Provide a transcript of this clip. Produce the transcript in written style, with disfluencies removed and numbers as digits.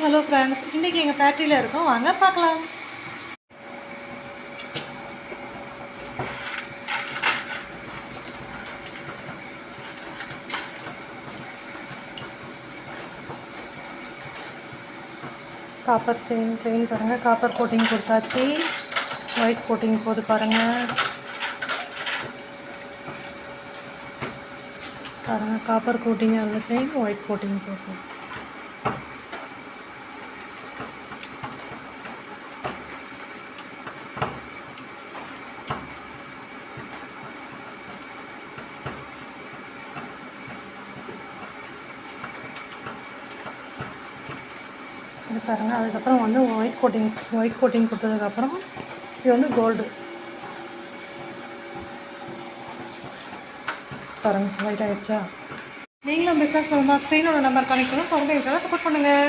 Hello friends, இன்றைக்கி எங்கள் ஃபேக்ட்ரியில் இருக்கோம், வாங்க பார்க்கலாம். காப்பர் செயின் பாருங்கள், காப்பர் கோட்டிங் கொடுத்தாச்சு. ஒயிட் கோட்டிங் போது பாருங்கள். காப்பர் கோட்டிங் அதில் செயின் ஒயிட் கோட்டிங் போகும். இது பாருங்கள். அதுக்கப்புறம் வந்து ஒயிட் கோட்டிங் கொடுத்ததுக்கப்புறம் இது வந்து கோல்டு பாருங்கள், ஒயிட் ஆகிடுச்சா. நீங்களும் பிஸ்னஸ் மூலமாக ஸ்க்ரீனோட நம்பர் கனெக்ட் பண்ணி தொடர்ந்து சப்போர்ட் பண்ணுங்கள்.